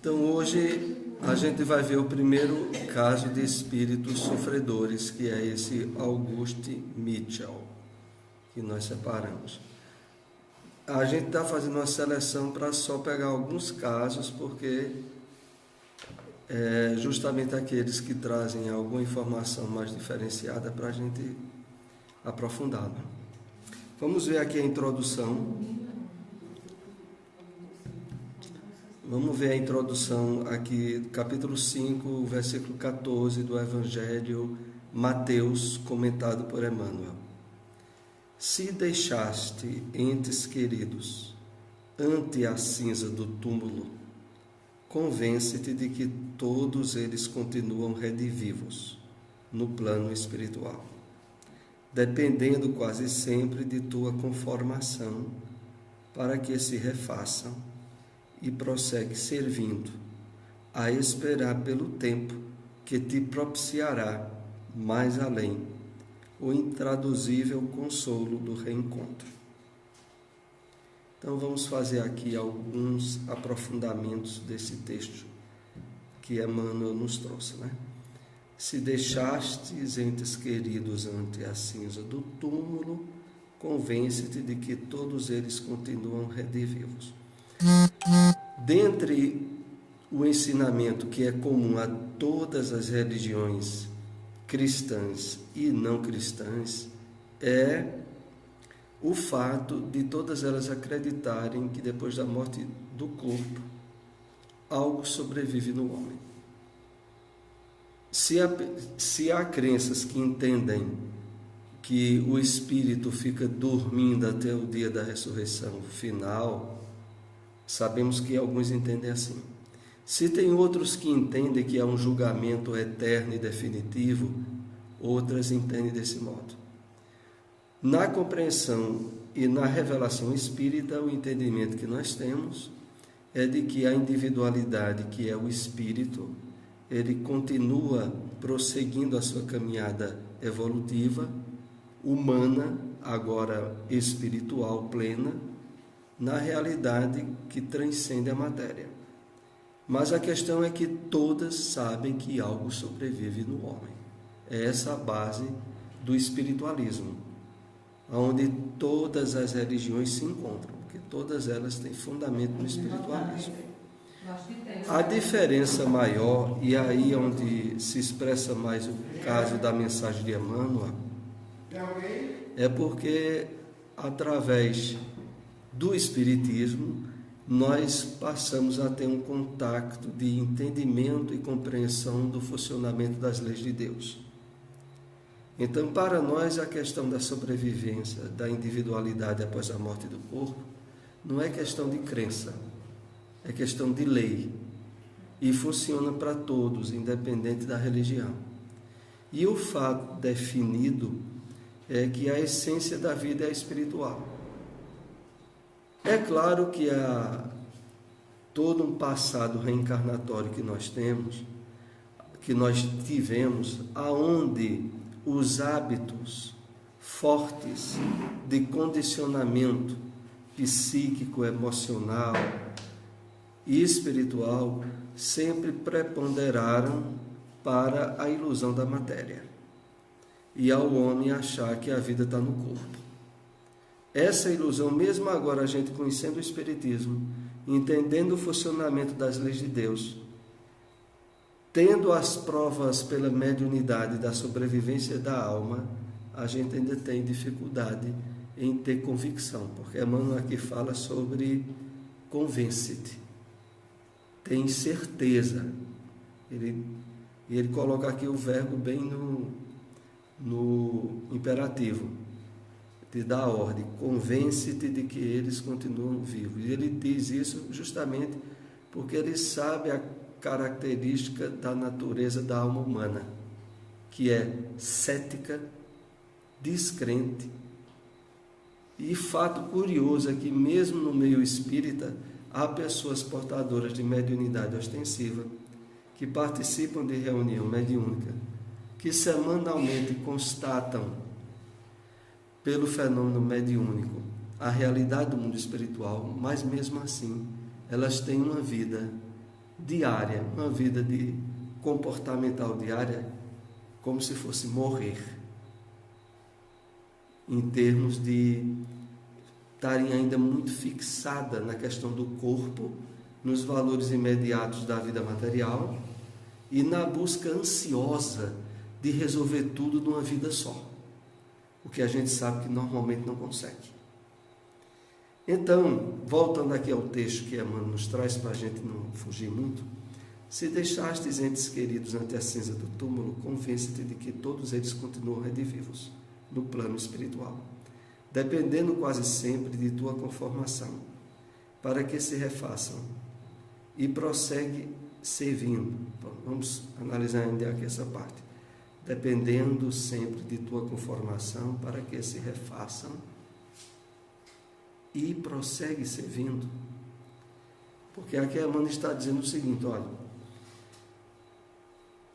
Então hoje a gente vai ver o primeiro caso de espíritos sofredores, que é esse Auguste Mitchell, que nós separamos. A gente está fazendo uma seleção para só pegar alguns casos, porque é justamente aqueles que trazem alguma informação mais diferenciada para a gente aprofundar. Né? Vamos ver aqui a introdução. Vamos ver a introdução aqui, capítulo 5, versículo 14 do Evangelho Mateus, comentado por Emmanuel. Se deixaste entes queridos ante a cinza do túmulo, convence-te de que todos eles continuam redivivos no plano espiritual, dependendo quase sempre de tua conformação para que se refaçam, e prossegue servindo, a esperar pelo tempo que te propiciará mais além o intraduzível consolo do reencontro. Então vamos fazer aqui alguns aprofundamentos desse texto que Emmanuel nos trouxe, né? Se deixastes entes queridos ante a cinza do túmulo, convence-te de que todos eles continuam redivivos. Dentre o ensinamento que é comum a todas as religiões cristãs e não cristãs é o fato de todas elas acreditarem que depois da morte do corpo algo sobrevive no homem. Se há crenças que entendem que o espírito fica dormindo até o dia da ressurreição final, sabemos que alguns entendem assim. Se tem outros que entendem que é um julgamento eterno e definitivo, outras entendem desse modo. Na compreensão e na revelação espírita, o entendimento que nós temos é de que a individualidade, que é o espírito, ele continua prosseguindo a sua caminhada evolutiva, humana, agora espiritual plena, na realidade que transcende a matéria. Mas a questão é que todas sabem que algo sobrevive no homem. É essa a base do espiritualismo, onde todas as religiões se encontram, porque todas elas têm fundamento no espiritualismo. A diferença maior, e aí onde se expressa mais o caso da mensagem de Emmanuel, é porque através do Espiritismo, nós passamos a ter um contato de entendimento e compreensão do funcionamento das leis de Deus. Então, para nós, a questão da sobrevivência, da individualidade após a morte do corpo, não é questão de crença, é questão de lei. E funciona para todos, independente da religião. E o fato definido é que a essência da vida é espiritual. É claro que há todo um passado reencarnatório que nós temos, que nós tivemos, aonde os hábitos fortes de condicionamento psíquico, emocional e espiritual sempre preponderaram para a ilusão da matéria e ao homem achar que a vida está no corpo. Essa ilusão, mesmo agora a gente conhecendo o Espiritismo, entendendo o funcionamento das leis de Deus, tendo as provas pela mediunidade da sobrevivência da alma, a gente ainda tem dificuldade em ter convicção, porque Emmanuel aqui fala sobre convence-te, tem certeza. Ele coloca aqui o verbo bem no imperativo, de dar ordem, convence-te de que eles continuam vivos. E ele diz isso justamente porque ele sabe a característica da natureza da alma humana, que é cética, descrente. E fato curioso é que mesmo no meio espírita há pessoas portadoras de mediunidade ostensiva que participam de reunião mediúnica, que semanalmente constatam pelo fenômeno mediúnico a realidade do mundo espiritual, mas mesmo assim elas têm uma vida diária, uma vida de comportamental diária, como se fosse morrer, em termos de estarem ainda muito fixada na questão do corpo, nos valores imediatos da vida material e na busca ansiosa de resolver tudo numa vida só, o que a gente sabe que normalmente não consegue. Então, voltando aqui ao texto que Emmanuel nos traz, para a gente não fugir muito: se deixastes entes queridos ante a cinza do túmulo, convence-te de que todos eles continuam redivivos no plano espiritual, dependendo quase sempre de tua conformação, para que se refaçam, e prossegue servindo. Vamos analisar ainda aqui essa parte. Dependendo sempre de tua conformação, para que se refaçam, e prossegue servindo. Porque aqui a Emmanuel está dizendo o seguinte: olha,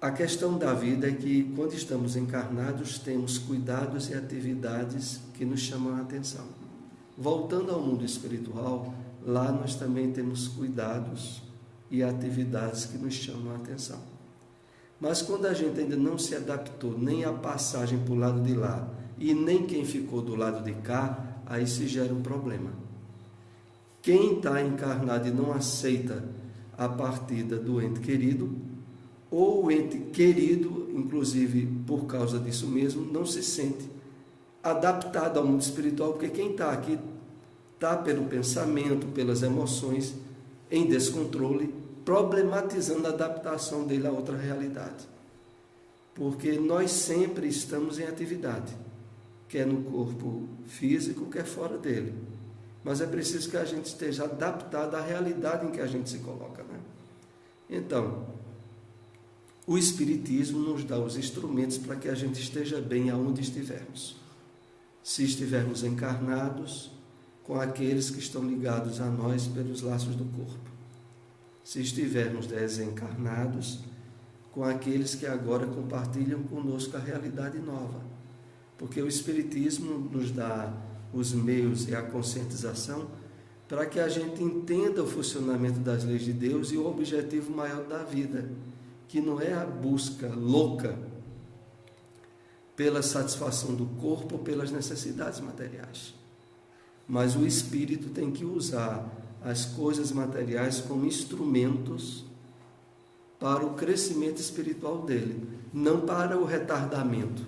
a questão da vida é que quando estamos encarnados temos cuidados e atividades que nos chamam a atenção. Voltando ao mundo espiritual, lá nós também temos cuidados e atividades que nos chamam a atenção. Mas quando a gente ainda não se adaptou nem à passagem para o lado de lá e nem quem ficou do lado de cá, aí se gera um problema. Quem está encarnado e não aceita a partida do ente querido, ou o ente querido, inclusive por causa disso mesmo, não se sente adaptado ao mundo espiritual, porque quem está aqui está pelo pensamento, pelas emoções, em descontrole, problematizando a adaptação dele a outra realidade. Porque nós sempre estamos em atividade, quer no corpo físico, quer fora dele. Mas é preciso que a gente esteja adaptado à realidade em que a gente se coloca, né? Então, o Espiritismo nos dá os instrumentos para que a gente esteja bem aonde estivermos. Se estivermos encarnados, com aqueles que estão ligados a nós pelos laços do corpo. Se estivermos desencarnados, com aqueles que agora compartilham conosco a realidade nova. Porque o Espiritismo nos dá os meios e a conscientização para que a gente entenda o funcionamento das leis de Deus e o objetivo maior da vida, que não é a busca louca pela satisfação do corpo ou pelas necessidades materiais. Mas o espírito tem que usar as coisas materiais como instrumentos para o crescimento espiritual dele, não para o retardamento,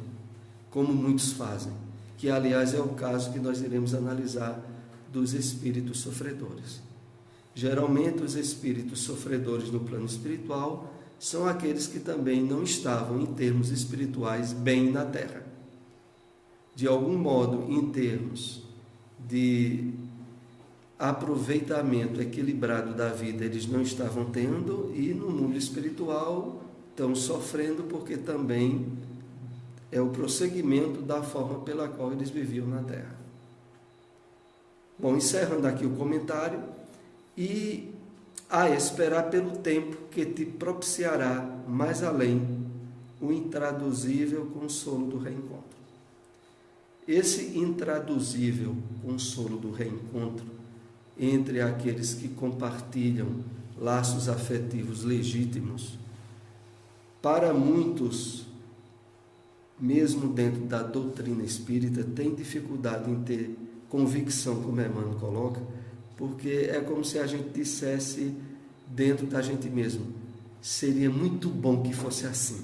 como muitos fazem, que aliás é o caso que nós iremos analisar dos espíritos sofredores. Geralmente os espíritos sofredores no plano espiritual são aqueles que também não estavam, em termos espirituais, bem na Terra. De algum modo, em termos de aproveitamento equilibrado da vida, eles não estavam tendo, e no mundo espiritual estão sofrendo, porque também é o prosseguimento da forma pela qual eles viviam na Terra. Bom, encerrando aqui o comentário, e a esperar pelo tempo que te propiciará mais além o intraduzível consolo do reencontro. Esse intraduzível consolo do reencontro entre aqueles que compartilham laços afetivos legítimos, para muitos, mesmo dentro da doutrina espírita, tem dificuldade em ter convicção, como Emmanuel coloca, porque é como se a gente dissesse dentro da gente mesmo: seria muito bom que fosse assim.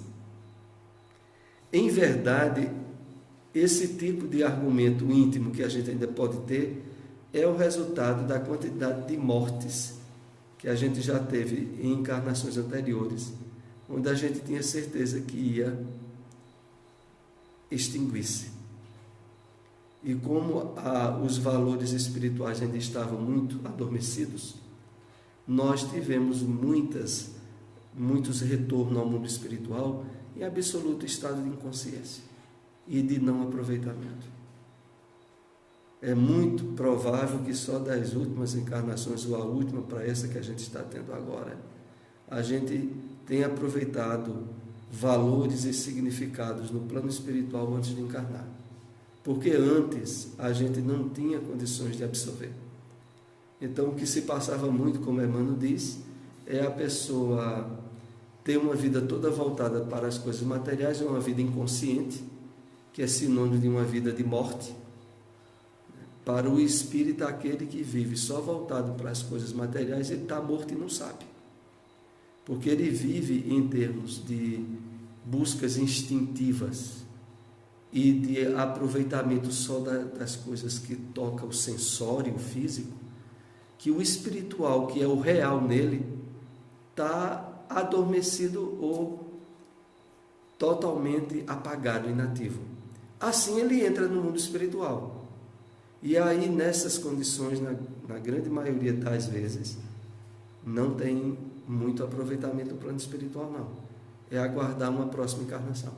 Em verdade, esse tipo de argumento íntimo que a gente ainda pode ter é o resultado da quantidade de mortes que a gente já teve em encarnações anteriores, onde a gente tinha certeza que ia extinguir-se. E como os valores espirituais ainda estavam muito adormecidos, nós tivemos muitos retornos ao mundo espiritual em absoluto estado de inconsciência e de não aproveitamento. É muito provável que só das últimas encarnações, ou a última para essa que a gente está tendo agora, a gente tenha aproveitado valores e significados no plano espiritual antes de encarnar. Porque antes a gente não tinha condições de absorver. Então, o que se passava muito, como Emmanuel diz, é a pessoa ter uma vida toda voltada para as coisas materiais, é uma vida inconsciente, que é sinônimo de uma vida de morte. Para o espírito, aquele que vive só voltado para as coisas materiais, ele está morto e não sabe. Porque ele vive em termos de buscas instintivas e de aproveitamento só das coisas que tocam o sensório, o físico, que o espiritual, que é o real nele, está adormecido ou totalmente apagado, inativo. Assim ele entra no mundo espiritual. E aí, nessas condições, na grande maioria das vezes, não tem muito aproveitamento do plano espiritual, não. É aguardar uma próxima encarnação.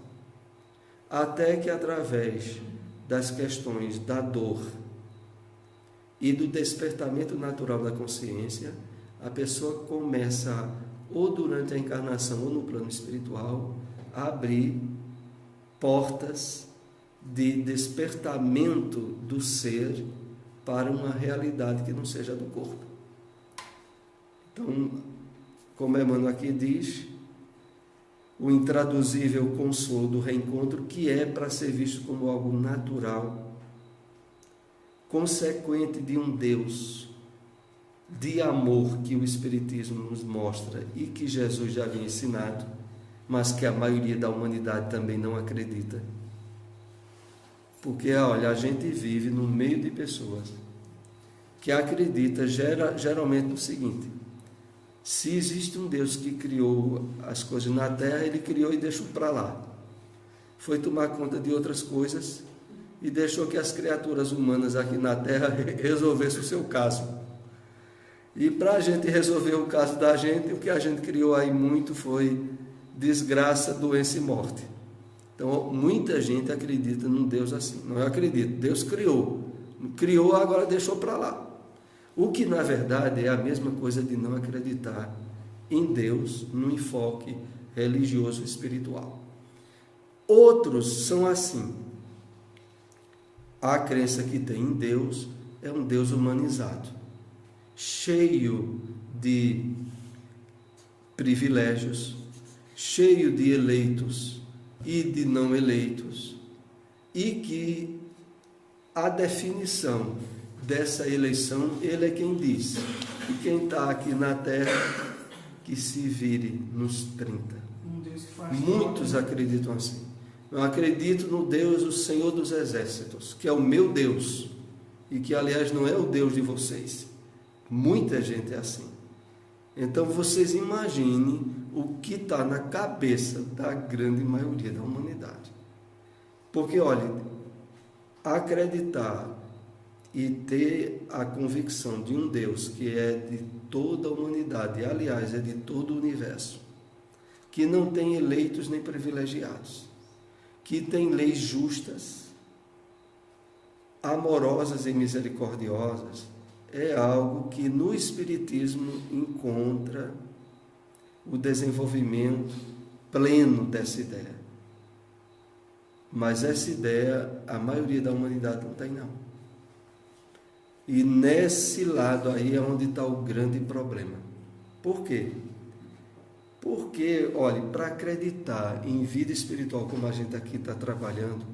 Até que, através das questões da dor e do despertamento natural da consciência, a pessoa começa, ou durante a encarnação ou no plano espiritual, a abrir portas de despertamento do ser para uma realidade que não seja do corpo. Então, como Emmanuel aqui diz, o intraduzível consolo do reencontro, que é para ser visto como algo natural, consequente de um Deus de amor que o Espiritismo nos mostra e que Jesus já havia ensinado, mas que a maioria da humanidade também não acredita. Porque, olha, a gente vive no meio de pessoas que acreditam geralmente no seguinte: se existe um Deus que criou as coisas na Terra, Ele criou e deixou para lá. Foi tomar conta de outras coisas e deixou que as criaturas humanas aqui na Terra resolvessem o seu caso. E para a gente resolver o caso da gente, o que a gente criou aí muito foi desgraça, doença e morte. Então, muita gente acredita num Deus assim. Não, eu acredito. Deus criou. Criou, agora deixou para lá. O que, na verdade, é a mesma coisa de não acreditar em Deus no enfoque religioso e espiritual. Outros são assim. A crença que tem em Deus é um Deus humanizado, cheio de privilégios, cheio de eleitos e de não eleitos, e que a definição dessa eleição, ele é quem diz. E quem está aqui na Terra, que se vire nos 30. Muitos acreditam assim. Eu acredito no Deus, o Senhor dos Exércitos, que é o meu Deus, e que, aliás, não é o Deus de vocês. Muita gente é assim. Então, vocês imaginem o que está na cabeça da grande maioria da humanidade. Porque, olha, acreditar e ter a convicção de um Deus que é de toda a humanidade, e, aliás, é de todo o universo, que não tem eleitos nem privilegiados, que tem leis justas, amorosas e misericordiosas, é algo que no Espiritismo encontra o desenvolvimento pleno dessa ideia. Mas essa ideia, a maioria da humanidade não tem, não. E nesse lado aí é onde está o grande problema. Por quê? Porque, olhe, para acreditar em vida espiritual como a gente aqui está trabalhando,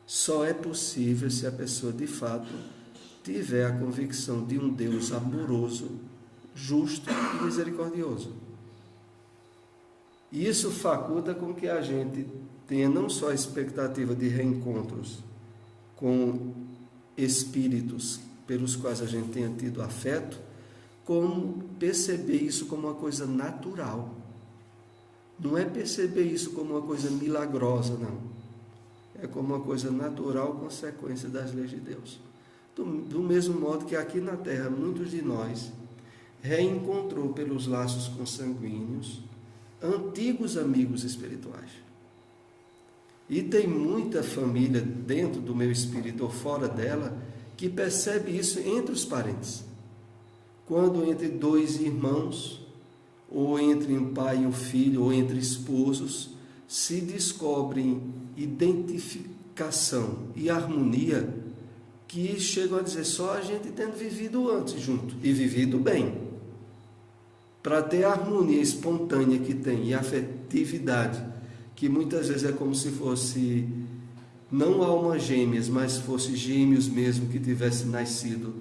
só é possível se a pessoa de fato tiver a convicção de um Deus amoroso, justo e misericordioso. E isso faculta com que a gente tenha não só a expectativa de reencontros com espíritos pelos quais a gente tenha tido afeto, como perceber isso como uma coisa natural. Não é perceber isso como uma coisa milagrosa, não. É como uma coisa natural, consequência das leis de Deus. Do mesmo modo que aqui na Terra, muitos de nós reencontrou pelos laços consanguíneos antigos amigos espirituais. E tem muita família dentro do meu espírito ou fora dela que percebe isso entre os parentes. Quando entre dois irmãos, ou entre um pai e um filho, ou entre esposos, se descobrem identificação e harmonia, que chegam a dizer, só a gente tendo vivido antes junto, e vivido bem. para ter a harmonia espontânea que tem e a afetividade, que muitas vezes é como se fosse não almas gêmeas, mas fosse gêmeos mesmo que tivessem nascido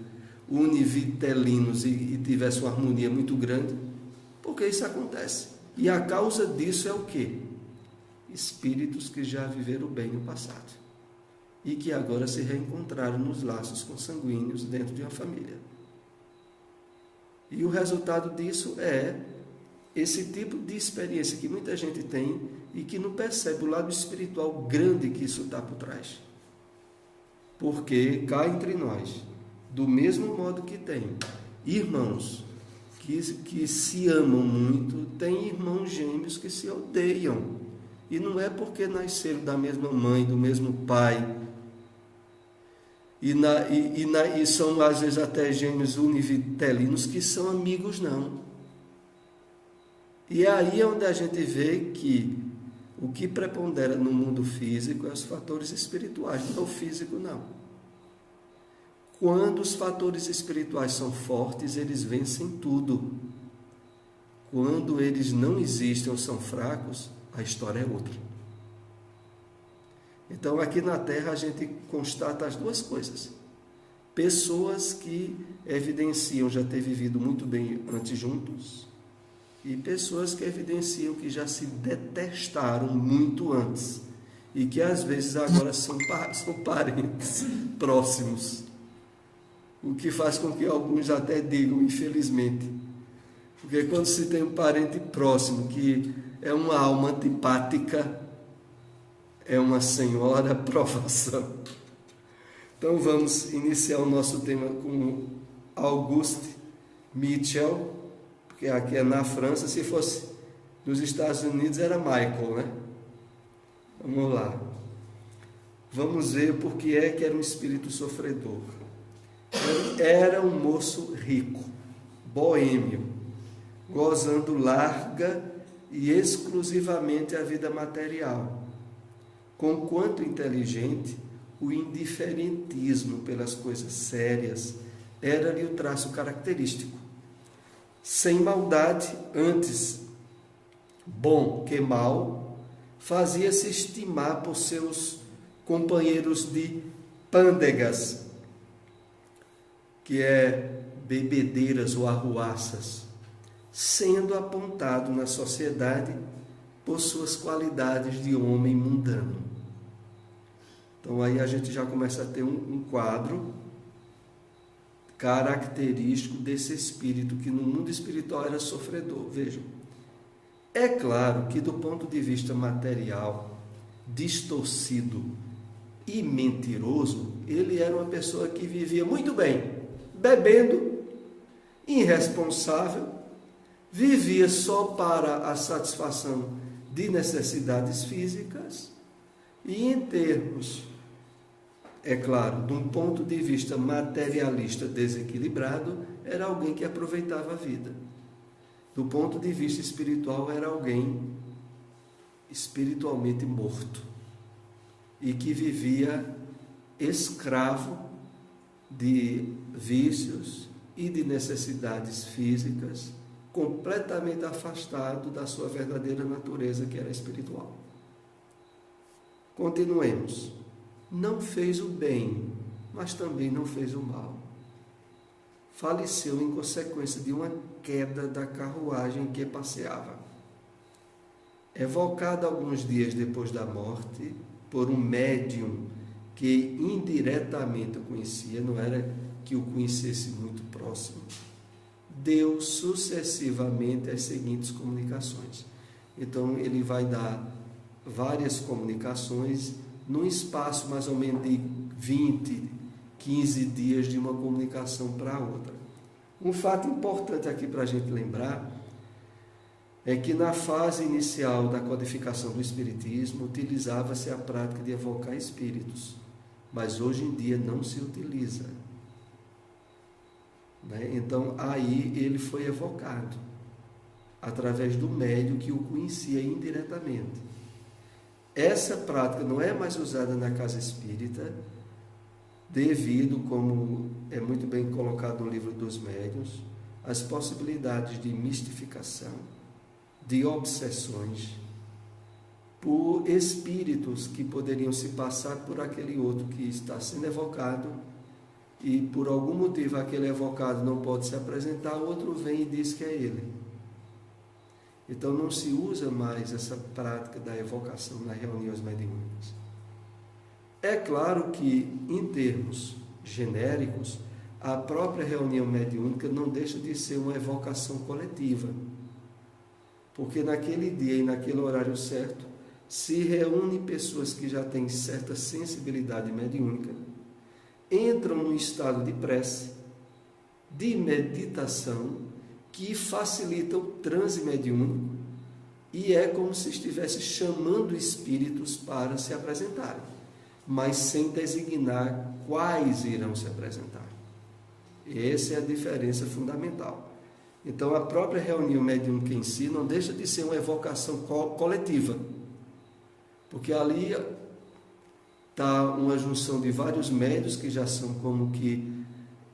univitelinos e tivesse uma harmonia muito grande, porque isso acontece. E a causa disso é o quê? Espíritos que já viveram bem no passado e que agora se reencontraram nos laços consanguíneos dentro de uma família. E o resultado disso é esse tipo de experiência que muita gente tem e que não percebe o lado espiritual grande que isso está por trás. Porque cá entre nós, do mesmo modo que tem irmãos que se amam muito, tem irmãos gêmeos que se odeiam. E não é porque nasceram da mesma mãe, do mesmo pai, e são às vezes até gêmeos univitelinos que são amigos, não. E é aí onde a gente vê que o que prepondera no mundo físico é os fatores espirituais, não é o físico, não. Quando os fatores espirituais são fortes, eles vencem tudo. Quando eles não existem ou são fracos, a história é outra. Então, aqui na Terra, a gente constata as duas coisas. Pessoas que evidenciam já ter vivido muito bem antes juntos e pessoas que evidenciam que já se detestaram muito antes e que, às vezes, agora são parentes próximos. O que faz com que alguns até digam, infelizmente. Porque quando se tem um parente próximo que é uma alma antipática, é uma senhora provação. Então vamos iniciar o nosso tema com Auguste Mitchell, porque aqui é na França, se fosse nos Estados Unidos era Michael, né? Vamos lá. Vamos ver por que é que era um espírito sofredor. Era um moço rico, boêmio, gozando larga e exclusivamente a vida material. Conquanto inteligente, o indiferentismo pelas coisas sérias era-lhe o traço característico. Sem maldade, antes bom que mal, fazia-se estimar por seus companheiros de pândegas, que é bebedeiras ou arruaças, sendo apontado na sociedade por suas qualidades de homem mundano. Então aí a gente já começa a ter um quadro característico desse espírito que no mundo espiritual era sofredor. Vejam, é claro que do ponto de vista material, distorcido e mentiroso, ele era uma pessoa que vivia muito bem, bebendo, irresponsável, vivia só para a satisfação de necessidades físicas e, em termos, é claro, de um ponto de vista materialista desequilibrado, era alguém que aproveitava a vida. Do ponto de vista espiritual, era alguém espiritualmente morto e que vivia escravo de vícios e de necessidades físicas, completamente afastado da sua verdadeira natureza, que era espiritual. Continuemos. Não fez o bem, mas também não fez o mal. Faleceu em consequência de uma queda da carruagem que passeava. Evocado alguns dias depois da morte por um médium que indiretamente o conhecia, não era que o conhecesse muito próximo, deu sucessivamente as seguintes comunicações. Então ele vai dar várias comunicações num espaço mais ou menos de 20, 15 dias de uma comunicação para a outra. Um fato importante aqui para a gente lembrar é que na fase inicial da codificação do Espiritismo utilizava-se a prática de evocar espíritos, mas hoje em dia não se utiliza. Então aí ele foi evocado através do médium que o conhecia indiretamente. Essa prática não é mais usada na casa espírita, devido, como é muito bem colocado no livro dos médiuns, as possibilidades de mistificação, de obsessões, por espíritos que poderiam se passar por aquele outro que está sendo evocado, e por algum motivo aquele evocado não pode se apresentar, o outro vem e diz que é ele. Então não se usa mais essa prática da evocação nas reuniões mediúnicas. É claro que, em termos genéricos, a própria reunião mediúnica não deixa de ser uma evocação coletiva, porque naquele dia e naquele horário certo se reúnem pessoas que já têm certa sensibilidade mediúnica, entram no estado de prece, de meditação, que facilita o transe mediúnico, e é como se estivesse chamando espíritos para se apresentarem, mas sem designar quais irão se apresentar. Essa é a diferença fundamental. Então, a própria reunião mediúnica em si não deixa de ser uma evocação coletiva, porque ali está uma junção de vários médiuns que já são como que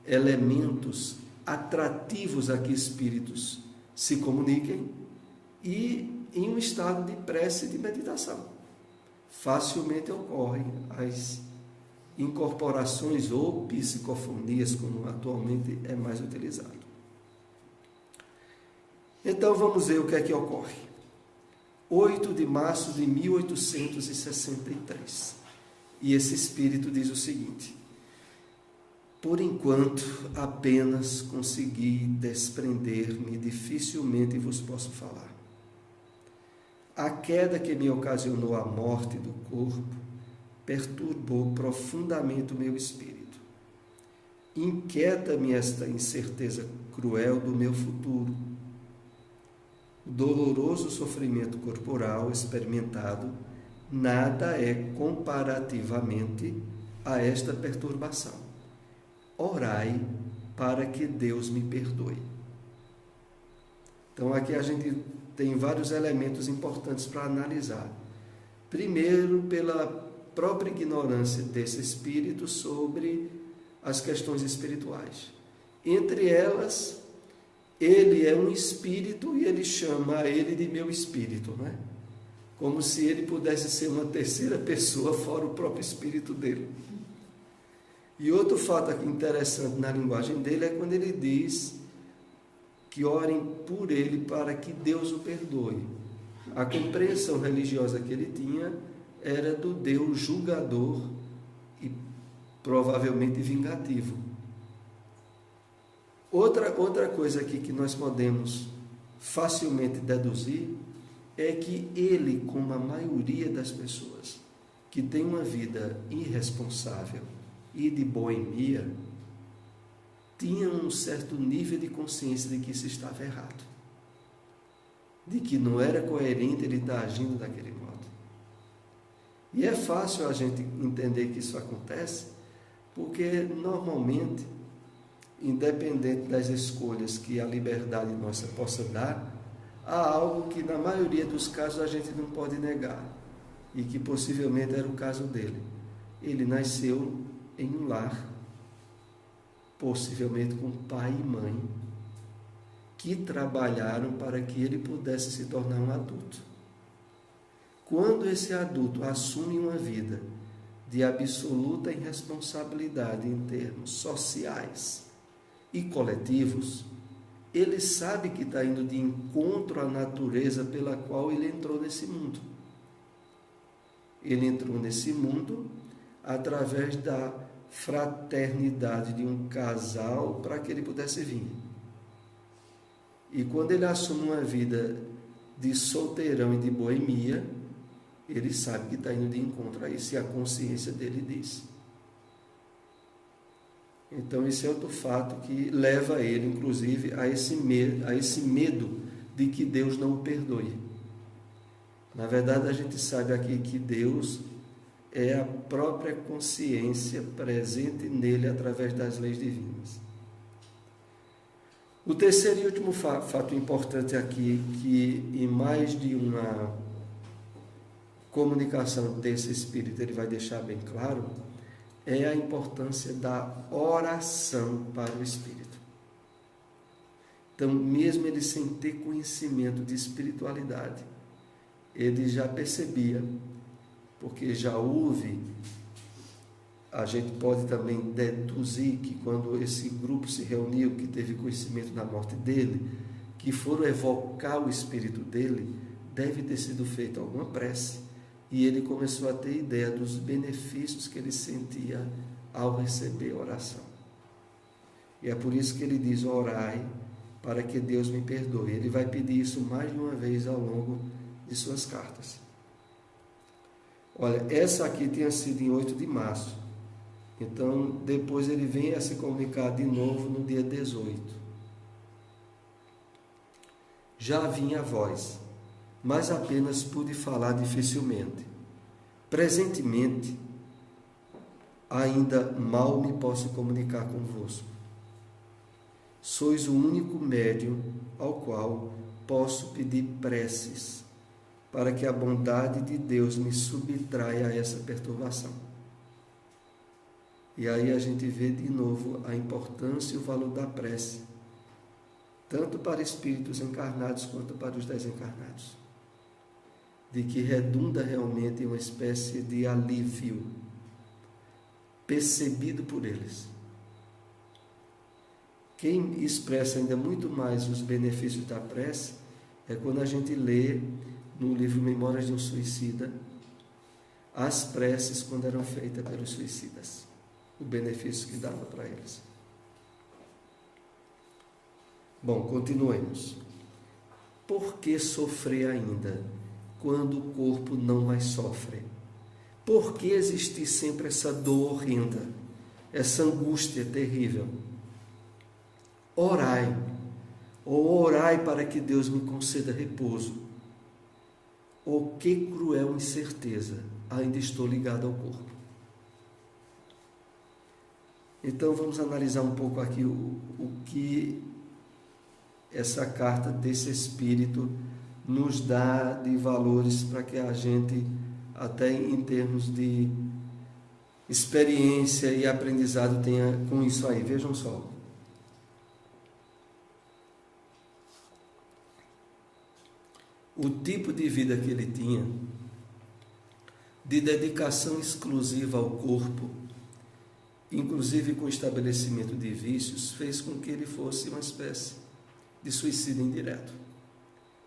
elementos atrativos a que espíritos se comuniquem, e em um estado de prece e de meditação. Facilmente ocorrem as incorporações ou psicofonias, como atualmente é mais utilizado. Então vamos ver o que é que ocorre. 8 de março de 1863. E esse espírito diz o seguinte: por enquanto apenas consegui desprender-me, dificilmente vos posso falar. A queda que me ocasionou a morte do corpo perturbou profundamente o meu espírito. Inquieta-me esta incerteza cruel do meu futuro. O doloroso sofrimento corporal experimentado nada é comparativamente a esta perturbação. Orai para que Deus me perdoe. Então aqui a gente tem vários elementos importantes para analisar. Primeiro, pela própria ignorância desse espírito sobre as questões espirituais. Entre elas, ele é um espírito e ele chama ele de meu espírito, né? Como se ele pudesse ser uma terceira pessoa fora o próprio espírito dele. E outro fato aqui interessante na linguagem dele é quando ele diz que orem por ele para que Deus o perdoe. A compreensão religiosa que ele tinha era do Deus julgador e provavelmente vingativo. Outra coisa aqui que nós podemos facilmente deduzir é que ele, como a maioria das pessoas que tem uma vida irresponsável e de boemia, tinha um certo nível de consciência de que isso estava errado, de que não era coerente ele estar agindo daquele modo. E é fácil a gente entender que isso acontece, porque normalmente, independente das escolhas que a liberdade nossa possa dar, há algo que na maioria dos casos a gente não pode negar, e que possivelmente era o caso dele. Ele nasceu em um lar, possivelmente com pai e mãe, que trabalharam para que ele pudesse se tornar um adulto. Quando esse adulto assume uma vida de absoluta irresponsabilidade em termos sociais e coletivos, ele sabe que está indo de encontro à natureza pela qual ele entrou nesse mundo. Ele entrou nesse mundo através da fraternidade de um casal para que ele pudesse vir. E quando ele assume uma vida de solteirão e de boemia, ele sabe que está indo de encontro a isso, e a consciência dele diz. Então esse é outro fato que leva ele, inclusive, a esse medo de que Deus não o perdoe. Na verdade, a gente sabe aqui que Deus é a própria consciência presente nele através das leis divinas. O terceiro e último fato importante aqui, que em mais de uma comunicação desse espírito ele vai deixar bem claro, é a importância da oração para o espírito. Então, mesmo ele sem ter conhecimento de espiritualidade, ele já percebia, porque já houve, a gente pode também deduzir que quando esse grupo se reuniu, que teve conhecimento da morte dele, que foram evocar o espírito dele, deve ter sido feita alguma prece, e ele começou a ter ideia dos benefícios que ele sentia ao receber a oração. E é por isso que ele diz: orai para que Deus me perdoe. Ele vai pedir isso mais de uma vez ao longo de suas cartas. Olha, essa aqui tinha sido em 8 de março. Então, depois ele vem a se comunicar de novo no dia 18. Já vinha a voz, mas apenas pude falar dificilmente. Presentemente, ainda mal me posso comunicar convosco. Sois o único médium ao qual posso pedir preces, para que a bondade de Deus me subtraia a essa perturbação. E aí a gente vê de novo a importância e o valor da prece, tanto para espíritos encarnados quanto para os desencarnados, de que redunda realmente em uma espécie de alívio percebido por eles. Quem expressa ainda muito mais os benefícios da prece é quando a gente lê no livro Memórias de um Suicida as preces quando eram feitas pelos suicidas, o benefício que dava para eles. Bom, continuemos. Por que sofrer ainda, quando o corpo não mais sofre? Por que existir sempre essa dor horrenda, essa angústia terrível? Orai, ou orai para que Deus me conceda repouso. Oh, que cruel incerteza, ainda estou ligado ao corpo. Então vamos analisar um pouco aqui o que essa carta desse Espírito nos dá de valores para que a gente, até em termos de experiência e aprendizado, tenha com isso aí. Vejam só. O tipo de vida que ele tinha, de dedicação exclusiva ao corpo, inclusive com o estabelecimento de vícios, fez com que ele fosse uma espécie de suicídio indireto.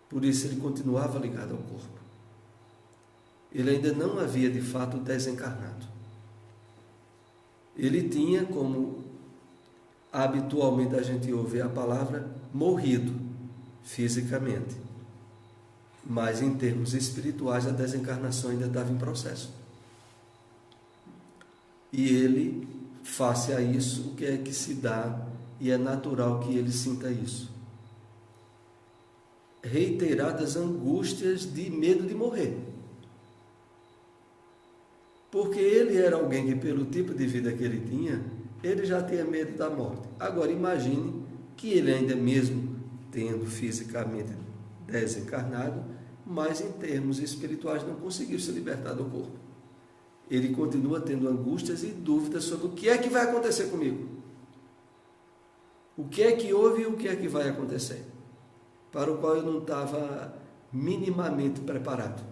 Por isso ele continuava ligado ao corpo. Ele ainda não havia de fato desencarnado. Ele tinha, como habitualmente a gente ouve a palavra, morrido fisicamente. Mas em termos espirituais a desencarnação ainda estava em processo. E ele, face a isso, o que é que se dá, e é natural que ele sinta isso? Reiteradas angústias de medo de morrer. Porque ele era alguém que, pelo tipo de vida que ele tinha, ele já tinha medo da morte. Agora imagine que ele ainda mesmo tendo fisicamente desencarnado, mas em termos espirituais não conseguiu se libertar do corpo. Ele continua tendo angústias e dúvidas sobre o que é que vai acontecer comigo. O que é que houve e o que é que vai acontecer, para o qual eu não estava minimamente preparado.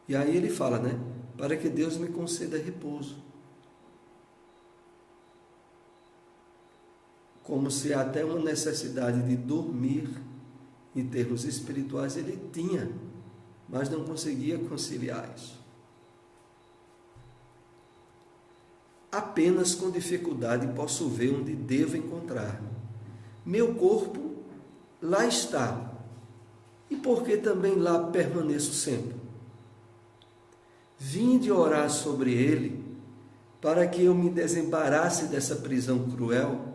E aí ele fala, né? Para que Deus me conceda repouso. Como se até uma necessidade de dormir, em termos espirituais, ele tinha, mas não conseguia conciliar isso. Apenas com dificuldade posso ver onde devo encontrar-me. Meu corpo lá está, e porque também lá permaneço sempre. Vinde orar sobre ele, para que eu me desembarace dessa prisão cruel.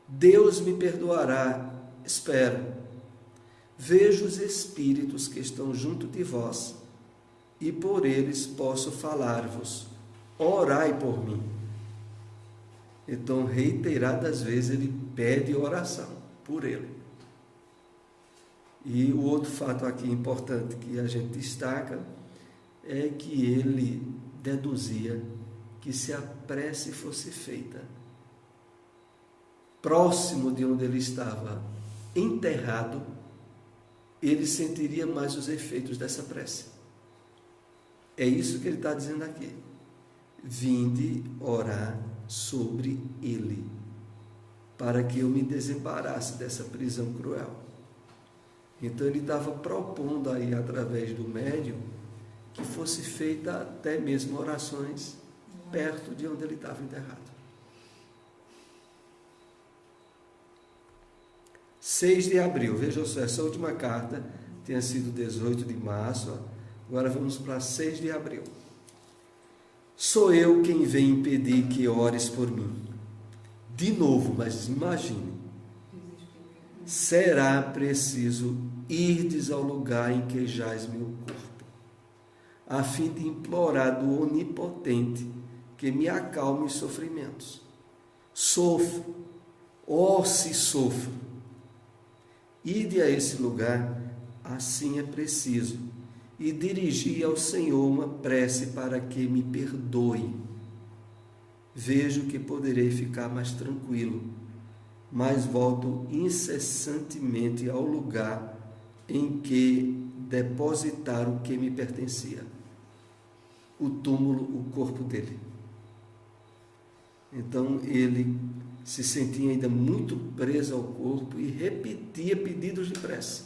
Deus me perdoará, espero. Vejo os espíritos que estão junto de vós, e por eles posso falar-vos. Orai por mim. Então, reiteradas vezes, ele pede oração por ele. E o outro fato aqui importante que a gente destaca é que ele deduzia que se a prece fosse feita próximo de onde ele estava enterrado, ele sentiria mais os efeitos dessa prece. É isso que ele está dizendo aqui. Vinde orar sobre ele, para que eu me desembarasse dessa prisão cruel. Então ele estava propondo aí, através do médium, que fosse feita até mesmo orações perto de onde ele estava enterrado. 6 de abril, veja só, essa última carta tinha sido 18 de março, agora vamos para 6 de abril. Sou eu quem vem impedir que ores por mim. De novo, mas imagine, será preciso irdes ao lugar em que jaz meu corpo, a fim de implorar do Onipotente que me acalme os sofrimentos. Sofro, se sofro. Ide a esse lugar, assim é preciso, e dirigi ao Senhor uma prece para que me perdoe. Vejo que poderei ficar mais tranquilo, mas volto incessantemente ao lugar em que depositar o que me pertencia, o túmulo, o corpo dele. Então ele se sentia ainda muito preso ao corpo e repetia pedidos de prece.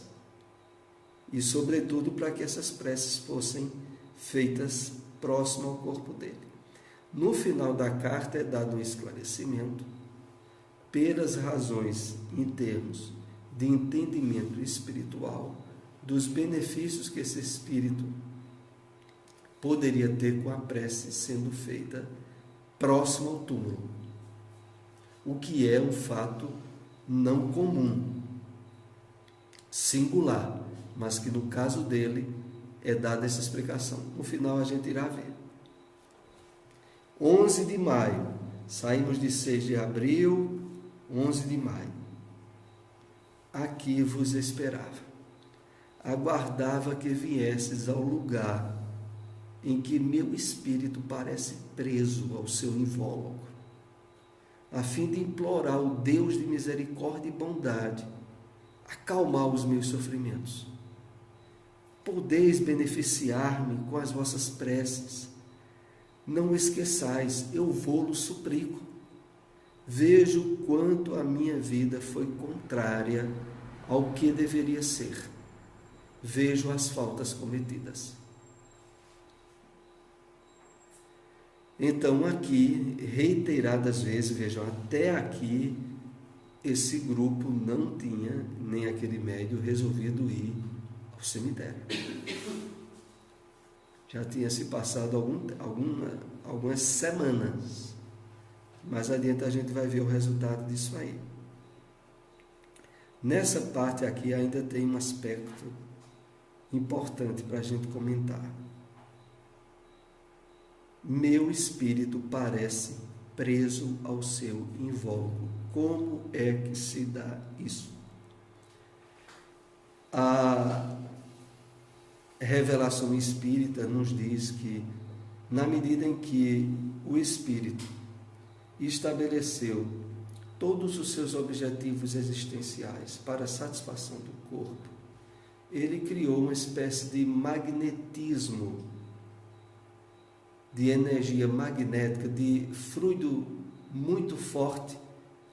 E sobretudo para que essas preces fossem feitas próximo ao corpo dele. No final da carta é dado um esclarecimento pelas razões em termos de entendimento espiritual dos benefícios que esse espírito poderia ter com a prece sendo feita próximo ao túmulo, o que é um fato não comum, singular, mas que no caso dele é dada essa explicação. No final a gente irá ver. 11 de maio, saímos de 6 de abril, 11 de maio. Aqui vos esperava, aguardava que viesses ao lugar em que meu espírito parece preso ao seu invólucro, a fim de implorar ao Deus de misericórdia e bondade, acalmar os meus sofrimentos. Podeis beneficiar-me com as vossas preces. Não esqueçais, eu vou-lo suplico. Vejo quanto a minha vida foi contrária ao que deveria ser. Vejo as faltas cometidas. Então aqui, reiteradas vezes, vejam, até aqui, esse grupo não tinha, nem aquele médium, resolvido ir ao cemitério. Já tinha se passado algumas semanas. Mais adiante a gente vai ver o resultado disso aí. Nessa parte aqui ainda tem um aspecto importante para a gente comentar. Meu espírito parece preso ao seu invólucro. Como é que se dá isso? A revelação espírita nos diz que, na medida em que o espírito estabeleceu todos os seus objetivos existenciais para a satisfação do corpo, ele criou uma espécie de magnetismo, de energia magnética, de fluido muito forte,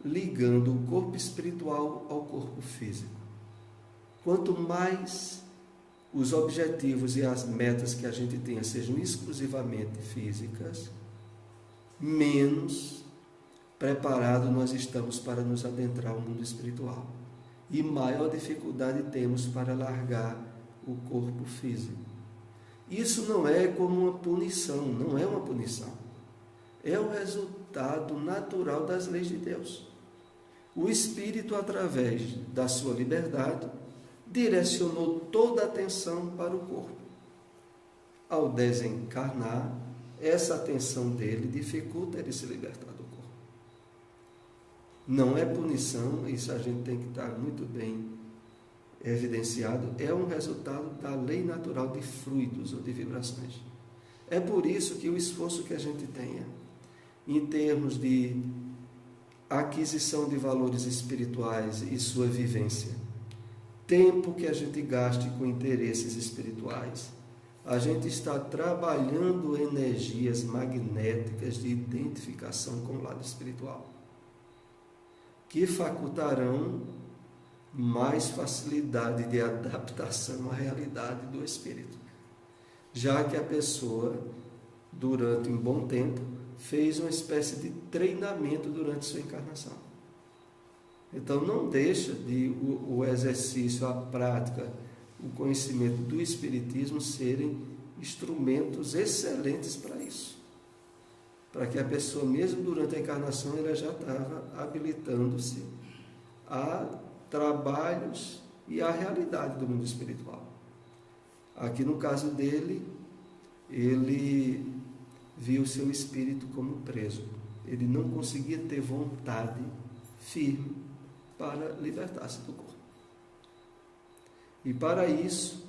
ligando o corpo espiritual ao corpo físico. Quanto mais os objetivos e as metas que a gente tenha sejam exclusivamente físicas, menos preparado nós estamos para nos adentrar ao mundo espiritual. E maior dificuldade temos para largar o corpo físico. Isso não é como uma punição, não é uma punição. É o resultado natural das leis de Deus. O Espírito, através da sua liberdade, direcionou toda a atenção para o corpo. Ao desencarnar, essa atenção dele dificulta ele se libertar do corpo. Não é punição, isso a gente tem que estar muito bem evidenciado, é um resultado da lei natural de fluidos ou de vibrações. É por isso que o esforço que a gente tenha, em termos de aquisição de valores espirituais e sua vivência. Tempo que a gente gaste com interesses espirituais. A gente está trabalhando energias magnéticas de identificação com o lado espiritual, que facultarão mais facilidade de adaptação à realidade do espírito, já que a pessoa, durante um bom tempo, fez uma espécie de treinamento durante sua encarnação. Então não deixa de o exercício, a prática, o conhecimento do Espiritismo serem instrumentos excelentes para isso. Para que a pessoa, mesmo durante a encarnação, ela já estava habilitando-se a trabalhos e à realidade do mundo espiritual. Aqui no caso dele, ele viu seu espírito como preso. Ele não conseguia ter vontade firme para libertar-se do corpo. E para isso,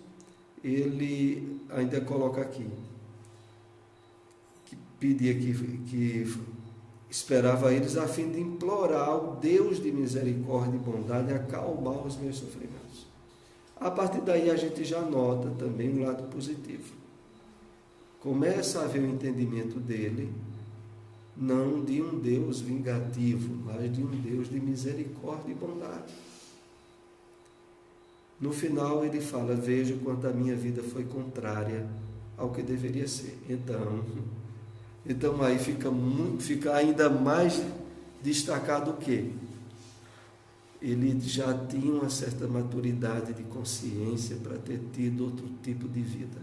ele ainda coloca aqui, que pedia que esperava eles a fim de implorar ao Deus de misericórdia e bondade acalmar os meus sofrimentos. A partir daí a gente já nota também um lado positivo. Começa a haver o entendimento dele, não de um Deus vingativo, mas de um Deus de misericórdia e bondade. No final ele fala: vejo quanto a minha vida foi contrária ao que deveria ser. Então aí fica ainda mais destacado o quê? Ele já tinha uma certa maturidade de consciência para ter tido outro tipo de vida.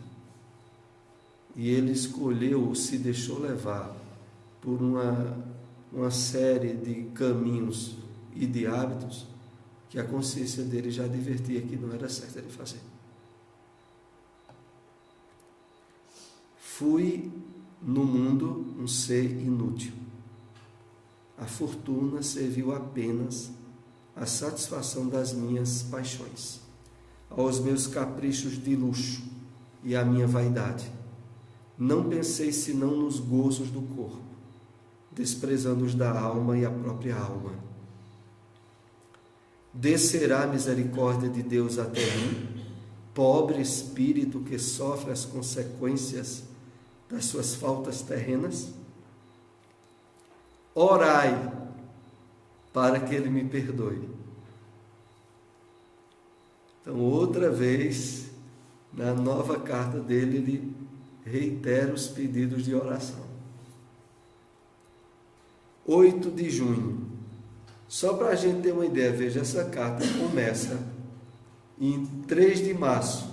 E ele escolheu, se deixou levar por uma série de caminhos e de hábitos que a consciência dele já advertia que não era certo ele fazer. Fui no mundo um ser inútil. A fortuna serviu apenas à satisfação das minhas paixões, aos meus caprichos de luxo e à minha vaidade. Não pensei senão nos gozos do corpo, desprezando os da alma e a própria alma. Descerá a misericórdia de Deus até mim, pobre espírito que sofre as consequências das suas faltas terrenas? Orai para que Ele me perdoe. Então, outra vez, na nova carta dele, ele reitera os pedidos de oração. 8 de junho. Só para a gente ter uma ideia, veja, essa carta começa em 3 de março.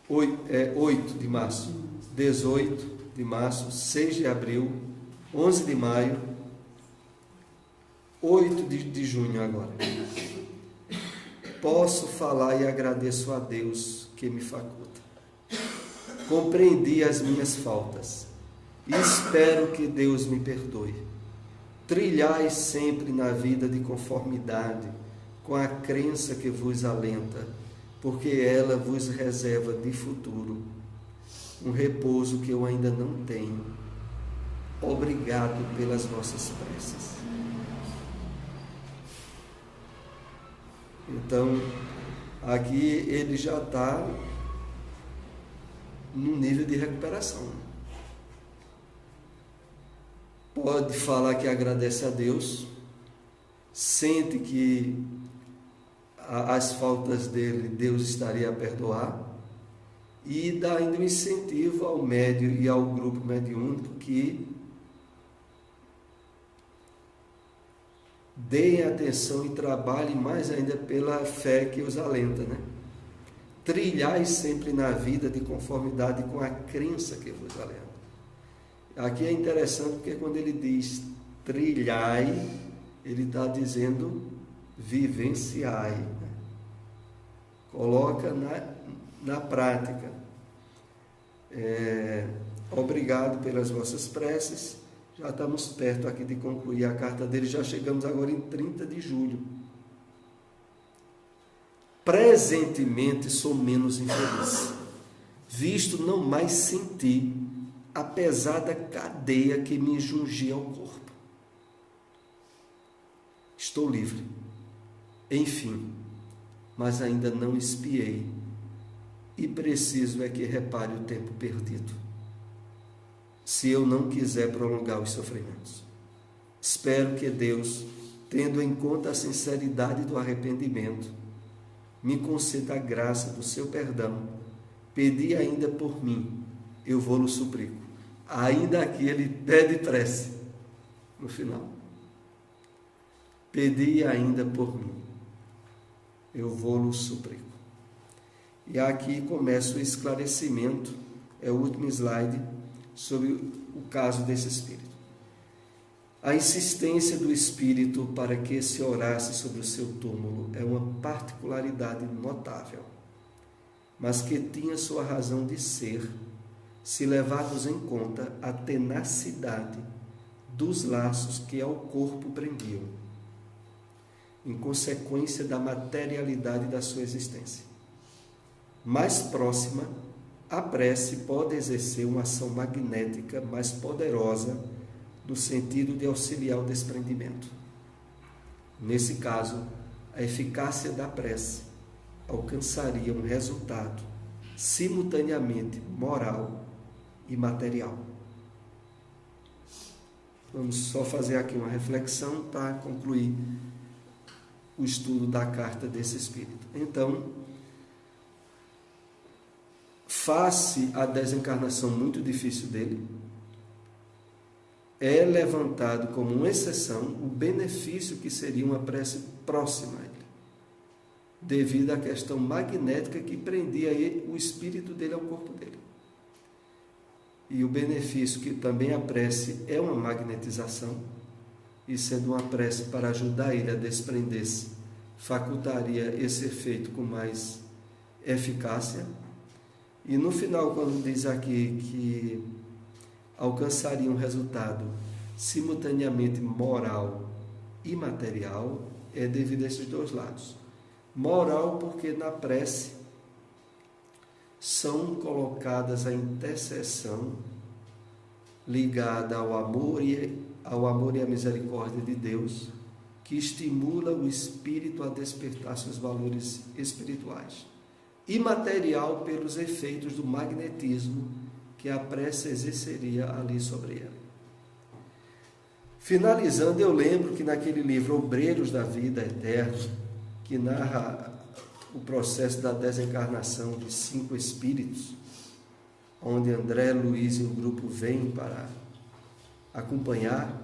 8 de março. 18 de março, 6 de abril, 11 de maio, 8 de junho agora. Posso falar e agradeço a Deus que me faculta. Compreendi as minhas faltas e espero que Deus me perdoe. Trilhai sempre na vida de conformidade com a crença que vos alenta, porque ela vos reserva de futuro um repouso que eu ainda não tenho. Obrigado pelas vossas preces. Então, aqui ele já está num nível de recuperação. Pode falar que agradece a Deus, sente que as faltas dele Deus estaria a perdoar, e dá ainda um incentivo ao médium e ao grupo mediúnico que deem atenção e trabalhem mais ainda pela fé que os alenta, né? Trilhai sempre na vida de conformidade com a crença que vos alenta. Aqui é interessante porque quando ele diz trilhai, ele está dizendo vivenciai, né? Coloca na prática. Obrigado pelas vossas preces. Já estamos perto aqui de concluir a carta dele, já chegamos agora em 30 de julho. Presentemente sou menos infeliz, visto não mais sentir a pesada cadeia que me jungia ao corpo. estou livre. Enfim, mas ainda não expiei, e preciso é que repare o tempo perdido, se eu não quiser prolongar os sofrimentos. Espero que Deus, tendo em conta a sinceridade do arrependimento, me conceda a graça do seu perdão. Pedi ainda por mim, eu vou-lo suplico. Ainda aqui ele pede prece no final. Pedi ainda por mim, eu vou-lo suplico. E aqui começa o esclarecimento, é o último slide, sobre o caso desse espírito. A insistência do espírito para que se orasse sobre o seu túmulo é uma particularidade notável, mas que tinha sua razão de ser, se levados em conta a tenacidade dos laços que ao corpo prendiam, em consequência da materialidade da sua existência. Mais próxima, a prece pode exercer uma ação magnética mais poderosa no sentido de auxiliar o desprendimento. Nesse caso, a eficácia da prece alcançaria um resultado simultaneamente moral e material. Vamos só fazer aqui uma reflexão para concluir o estudo da carta desse espírito. Então, face à desencarnação muito difícil dele, é levantado como uma exceção o benefício que seria uma prece próxima a ele, devido à questão magnética que prendia o espírito dele ao corpo dele. E o benefício que também a prece é uma magnetização, e sendo uma prece para ajudar ele a desprender-se, facultaria esse efeito com mais eficácia. E no final, quando diz aqui que alcançaria um resultado simultaneamente moral e material, é devido a esses dois lados. Moral, porque na prece são colocadas a intercessão ligada ao amor e a misericórdia de Deus, que estimula o espírito a despertar seus valores espirituais. E material, pelos efeitos do magnetismo que a prece exerceria ali sobre ele. Finalizando, eu lembro que naquele livro Obreiros da Vida Eterna, que narra o processo da desencarnação de 5 espíritos, onde André, Luiz e o grupo vêm para acompanhar,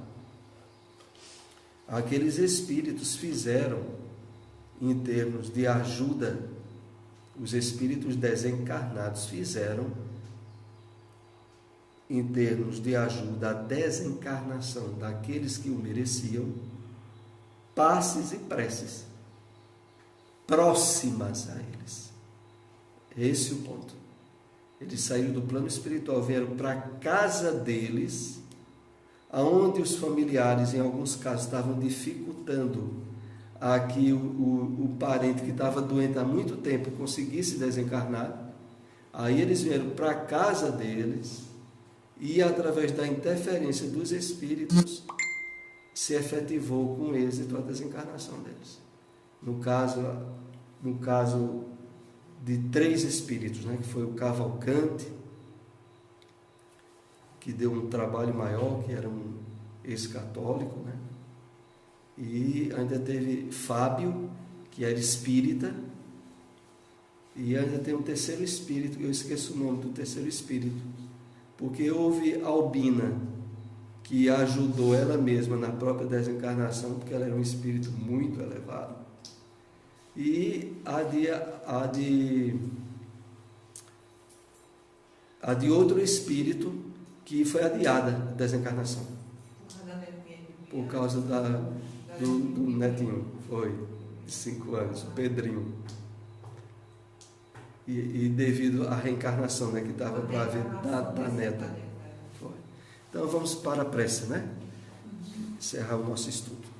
aqueles espíritos fizeram, em termos de ajuda, os espíritos desencarnados fizeram, em termos de ajuda à desencarnação daqueles que o mereciam, passes e preces próximas a eles. Esse é o ponto. Eles saíram do plano espiritual, vieram para a casa deles, aonde os familiares, em alguns casos, estavam dificultando a que o parente que estava doente há muito tempo conseguisse desencarnar. Aí eles vieram para a casa deles e, através da interferência dos espíritos, se efetivou com êxito a desencarnação deles. No caso de 3 espíritos, né, que foi o Cavalcante, que deu um trabalho maior, que era um ex-católico, né? E ainda teve Fábio, que era espírita, e ainda tem um terceiro espírito, que eu esqueço o nome do terceiro espírito, porque houve Albina, que ajudou ela mesma na própria desencarnação, porque ela era um espírito muito elevado, e a de outro espírito que foi adiada a desencarnação por causa do netinho, foi de 5 anos, o Pedrinho, e devido à reencarnação, né, que estava para vir da neta. Foi. Então vamos para a prece, né? Encerrar o nosso estudo.